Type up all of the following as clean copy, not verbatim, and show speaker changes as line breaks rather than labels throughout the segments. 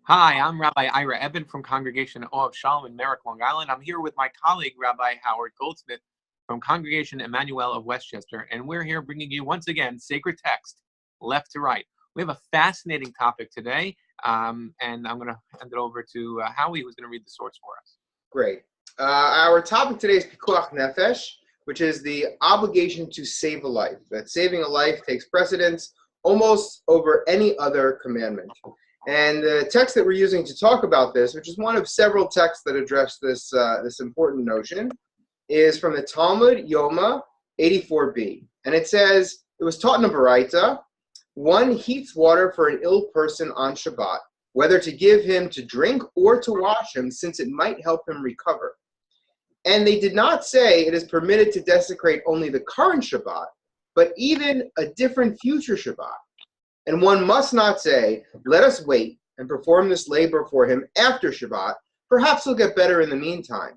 Hi, I'm Rabbi Ira Eben from Congregation Awe of Shalom in Merrick, Long Island. I'm here with my colleague, Rabbi Howard Goldsmith from Congregation Emmanuel of Westchester, and we're here bringing you once again sacred text, left to right. We have a fascinating topic today, and I'm going to hand it over to Howie, who's going to read the source for us.
Great. Our topic today is pikuach nefesh, which is the obligation to save a life. That saving a life takes precedence almost over any other commandment. And the text that we're using to talk about this, which is one of several texts that address this important notion, is from the Talmud, Yoma 84b. And it says, it was taught in a baraita, one heats water for an ill person on Shabbat, whether to give him to drink or to wash him, since it might help him recover. And they did not say it is permitted to desecrate only the current Shabbat, but even a different future Shabbat. And one must not say, let us wait and perform this labor for him after Shabbat. Perhaps he'll get better in the meantime.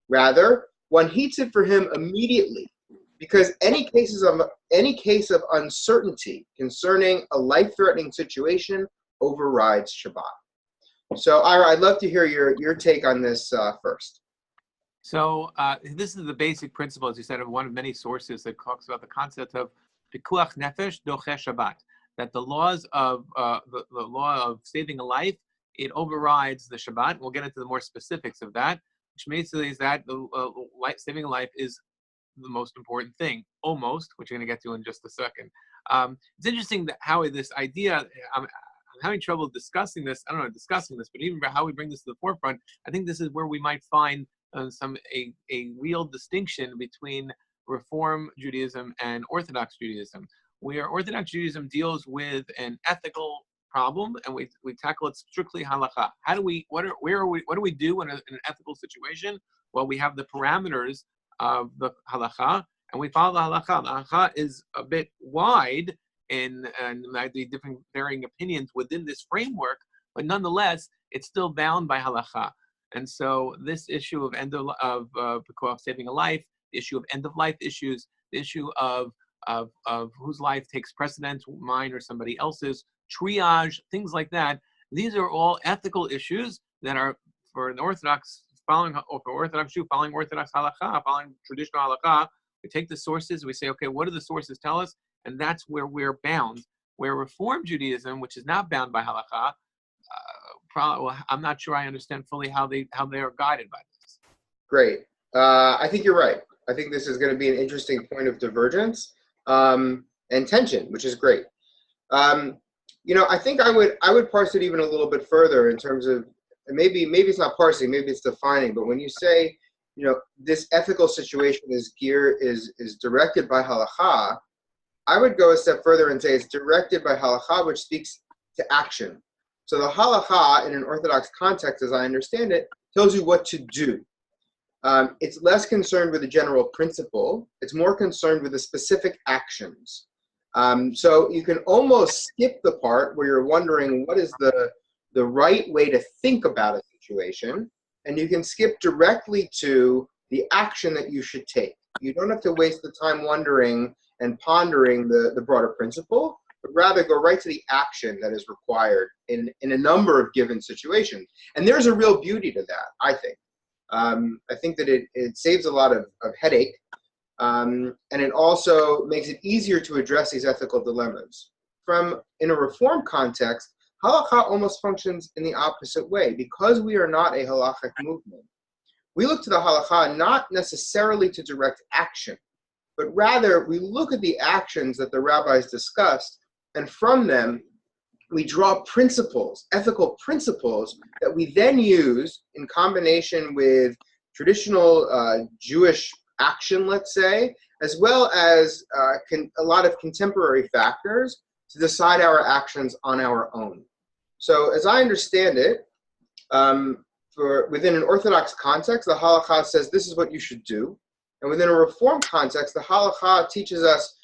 Rather, one heats it for him immediately, because any case of uncertainty concerning a life-threatening situation overrides Shabbat. So, Ira, I'd love to hear your take on this first.
So this is the basic principle, as you said, of one of many sources that talks about the concept of pikuach nefesh doche Shabbat. That the laws of the law of saving a life, it overrides the Shabbat. We'll get into the more specifics of that, which basically is that saving a life is the most important thing, almost, which we're going to get to in just a second. It's interesting that how this idea, I'm having trouble discussing this, but even how we bring this to the forefront, I think this is where we might find a real distinction between Reform Judaism and Orthodox Judaism, where Orthodox Judaism deals with an ethical problem, and we tackle it strictly halakha. What do we do in an ethical situation? Well, we have the parameters of the halakha, and we follow the halakha. The halakha is a bit wide in the different varying opinions within this framework, but nonetheless, it's still bound by halakha. And so this issue of saving a life, the issue of end of life issues, the issue of whose life takes precedence, mine or somebody else's, triage, things like that. These are all ethical issues that are for an Orthodox Jew following Orthodox halakha, following traditional halakha. We take the sources, we say, okay, what do the sources tell us? And that's where we're bound. Where Reform Judaism, which is not bound by halakha, I'm not sure I understand fully how they are guided by this.
Great. I think you're right. I think this is going to be an interesting point of divergence and tension, which is great. I think I would parse it even a little bit further in terms of maybe it's not parsing, maybe it's defining. But when you say, this ethical situation is directed by halakha, I would go a step further and say it's directed by halakha, which speaks to action. So the halakha, in an Orthodox context, as I understand it, tells you what to do. It's less concerned with the general principle. It's more concerned with the specific actions. So you can almost skip the part where you're wondering what is the right way to think about a situation, and you can skip directly to the action that you should take. You don't have to waste the time wondering and pondering the broader principle, but rather go right to the action that is required in a number of given situations. And there's a real beauty to that, I think. I think that it saves a lot of headache, and it also makes it easier to address these ethical dilemmas. In a Reform context, halakha almost functions in the opposite way. Because we are not a halachic movement, we look to the halakha not necessarily to direct action, but rather we look at the actions that the rabbis discussed, and from them we draw principles, ethical principles, that we then use in combination with traditional Jewish action, let's say, as well as a lot of contemporary factors to decide our actions on our own. So as I understand it, within an Orthodox context, the halakha says this is what you should do. And within a Reform context, the halakha teaches us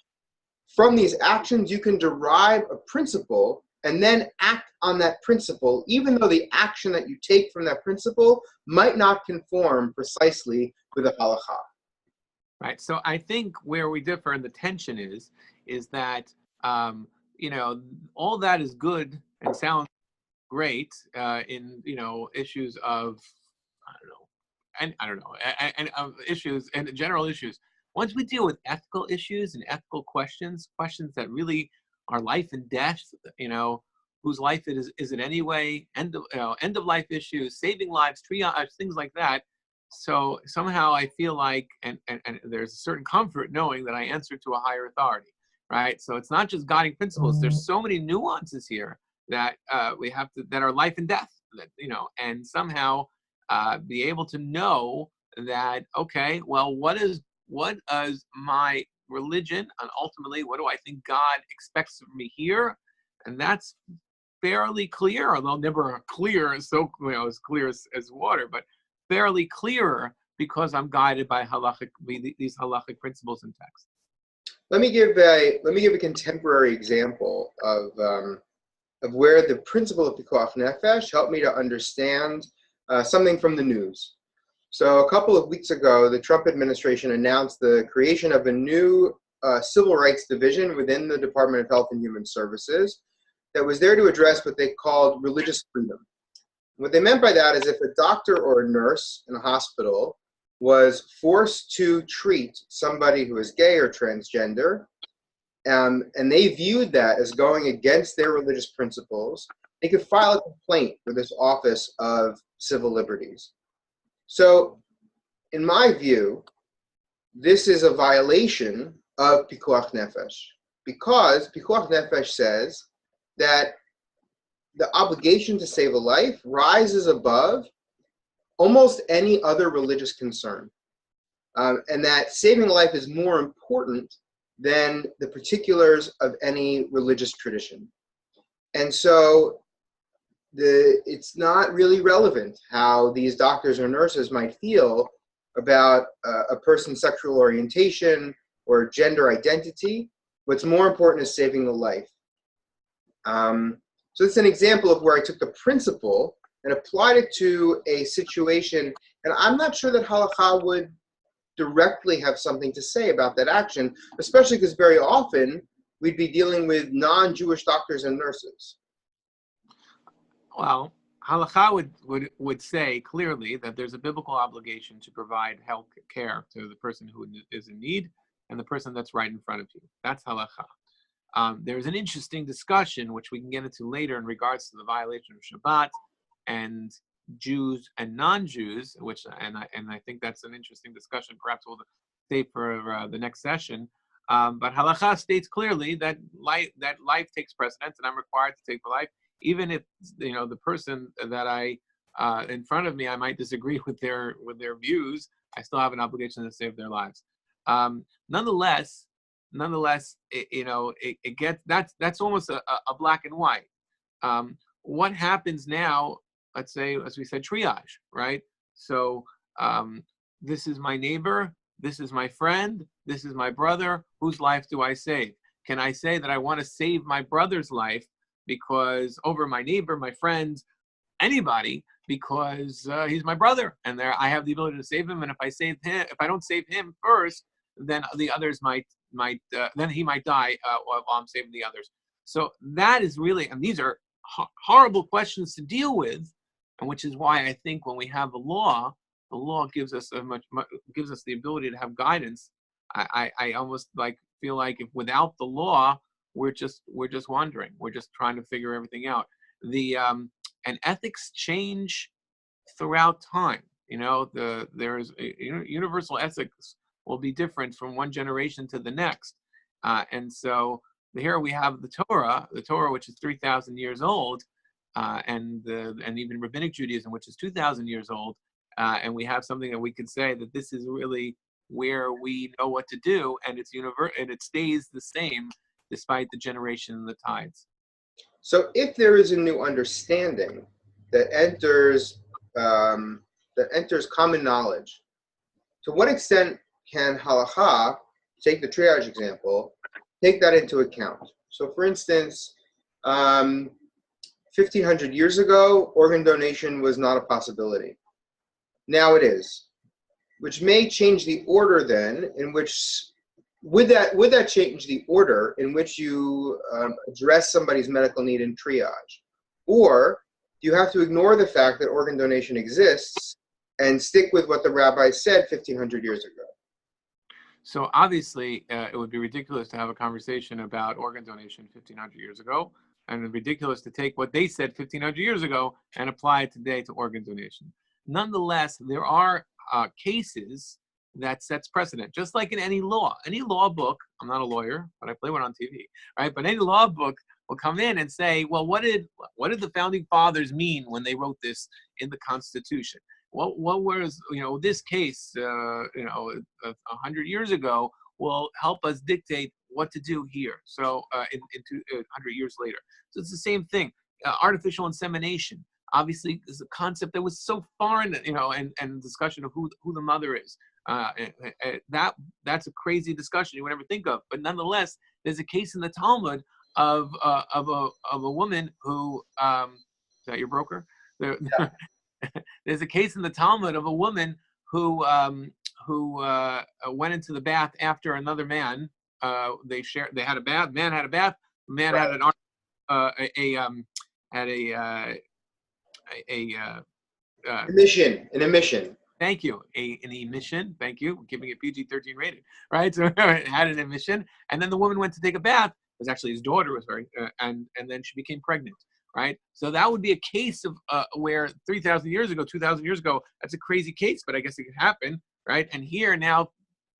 from these actions you can derive a principle and then act on that principle, even though the action that you take from that principle might not conform precisely with the halakha.
Right. So I think where we differ and the tension is that, all that is good and sounds great in issues of issues and general issues. Once we deal with ethical issues and ethical questions that really are life and death, whose life it is it anyway, end of life issues, saving lives, triage, things like that. So somehow I feel like, and there's a certain comfort knowing that I answer to a higher authority, right? So it's not just guiding principles. There's so many nuances here that we have to, that are life and death, and somehow be able to know that, okay, well, what is my religion, and ultimately, what do I think God expects of me here? And that's fairly clear, although never clear, as clear as water, but fairly clearer because I'm guided by these halachic principles and texts.
Let me give a contemporary example of where the principle of pikuach nefesh helped me to understand something from the news. So a couple of weeks ago, the Trump administration announced the creation of a new civil rights division within the Department of Health and Human Services that was there to address what they called religious freedom. What they meant by that is if a doctor or a nurse in a hospital was forced to treat somebody who is gay or transgender, and they viewed that as going against their religious principles, they could file a complaint with this Office of Civil Liberties. So, in my view, this is a violation of pikuach nefesh, because pikuach nefesh says that the obligation to save a life rises above almost any other religious concern, and that saving a life is more important than the particulars of any religious tradition. And so it's not really relevant how these doctors or nurses might feel about a person's sexual orientation or gender identity. What's more important is saving the life. So it's an example of where I took the principle and applied it to a situation, and I'm not sure that halakha would directly have something to say about that action, especially because very often we'd be dealing with non-Jewish doctors and nurses.
Well, halakha would say clearly that there's a biblical obligation to provide health care to the person who is in need and the person that's right in front of you. That's halakha. There's an interesting discussion, which we can get into later, in regards to the violation of Shabbat and Jews and non-Jews, and I think that's an interesting discussion. Perhaps we'll save for the next session. But halakha states clearly that life takes precedence, and I'm required to take the life, even if the person that I in front of me, I might disagree with their views. I still have an obligation to save their lives. Nonetheless, it gets that's almost a black and white. What happens now? Let's say, as we said, triage, right? So this is my neighbor, this is my friend, this is my brother. Whose life do I save? Can I say that I want to save my brother's life because over my neighbor, my friend, anybody, because he's my brother, and there I have the ability to save him. And if I don't save him first, then the others then he might die while I'm saving the others. So that is really, and these are horrible questions to deal with, and which is why I think when we have a law, the law gives us gives us the ability to have guidance. I almost feel like if without the law, we're just wandering. We're just trying to figure everything out. And ethics change throughout time. There's universal ethics will be different from one generation to the next. And so here we have the Torah, which is 3,000 years old, and even Rabbinic Judaism, which is 2,000 years old. And we have something that we can say that this is really where we know what to do, and it's and it stays the same despite the generation and the tides.
So if there is a new understanding that enters common knowledge, to what extent can halakha, take the triage example, take that into account? So for instance, 1,500 years ago, organ donation was not a possibility. Now it is, which may change the order then in which, would that change the order in which you address somebody's medical need in triage? Or do you have to ignore the fact that organ donation exists and stick with what the rabbi said 1,500 years ago?
So obviously, it would be ridiculous to have a conversation about organ donation 1,500 years ago, and it's ridiculous to take what they said 1,500 years ago and apply it today to organ donation. Nonetheless, there are cases that sets precedent, just like in any law book. I'm not a lawyer, but I play one on TV, right? But any law book will come in and say, well, what did the founding fathers mean when they wrote this in the Constitution? What was, this case, 100 years ago will help us dictate what to do here. So in 200 years later. So it's the same thing. Artificial insemination, obviously, is a concept that was so foreign, and discussion of who the mother is. That's a crazy discussion you would never think of. But nonetheless, there's a case in the Talmud of a woman who, is that your broker?
Yeah.
There's a case in the Talmud of a woman who went into the bath after another man. They had a bath. Man had a bath. Man
Right.
had an
emission.
Thank you. An emission. Thank you. Giving it PG-13 rated, right? So it had an emission, and then the woman went to take a bath. It was actually his daughter was very, and then she became pregnant. Right, so that would be a case of where 3,000 years ago, 2,000 years ago, that's a crazy case, but I guess it could happen, right? And here now,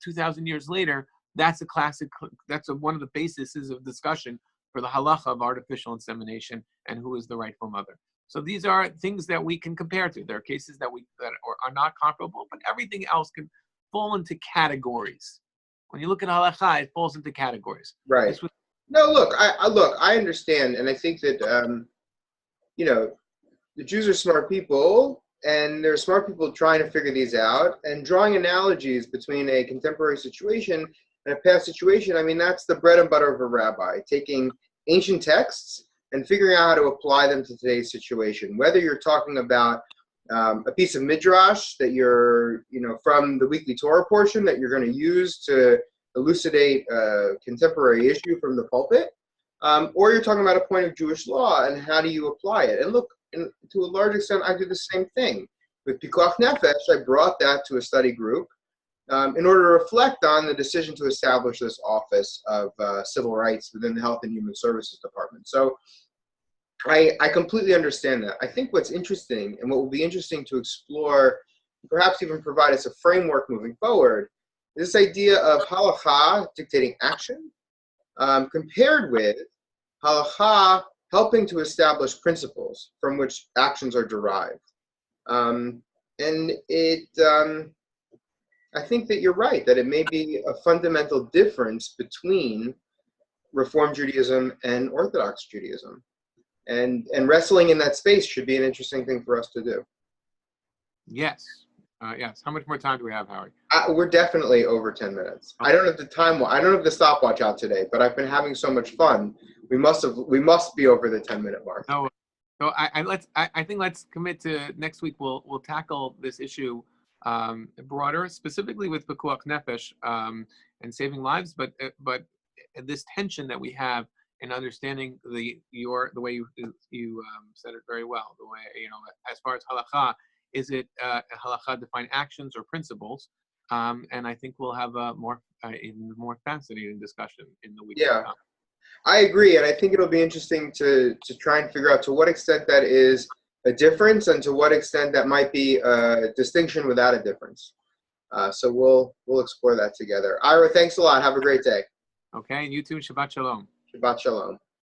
2,000 years later, that's a classic. That's one of the bases of discussion for the halacha of artificial insemination and who is the rightful mother. So these are things that we can compare to. There are cases that are not comparable, but everything else can fall into categories. When you look at halacha, it falls into categories.
Right. No, look, I understand, and I think that. The Jews are smart people, and they're smart people trying to figure these out and drawing analogies between a contemporary situation and a past situation. I mean, that's the bread and butter of a rabbi, taking ancient texts and figuring out how to apply them to today's situation. Whether you're talking about a piece of midrash that you're, from the weekly Torah portion that you're going to use to elucidate a contemporary issue from the pulpit, or you're talking about a point of Jewish law and how do you apply it. And look, to a large extent, I do the same thing. With Pikuach Nefesh, I brought that to a study group in order to reflect on the decision to establish this office of civil rights within the Health and Human Services Department. So I completely understand that. I think what's interesting and what will be interesting to explore, perhaps even provide us a framework moving forward, is this idea of halakha dictating action compared with halakha helping to establish principles from which actions are derived. And I think that you're right, that it may be a fundamental difference between Reform Judaism and Orthodox Judaism. And wrestling in that space should be an interesting thing for us to do.
Yes. Yes. How much more time do we have, Howie?
We're definitely over 10 minutes. Okay. I don't have the stopwatch out today, but I've been having so much fun. We must be over the 10-minute mark.
So I think let's commit to next week. We'll tackle this issue broader, specifically with Pikuach Nefesh and saving lives, but this tension that we have in understanding the way you said it very well. The way as far as halakha. Is it halakha defined actions or principles? And I think we'll have even more fascinating discussion in the week to come.
I agree, and I think it'll be interesting to try and figure out to what extent that is a difference and to what extent that might be a distinction without a difference. So we'll explore that together. Ira, thanks a lot. Have a great day.
Okay, and you too. Shabbat shalom.
Shabbat shalom.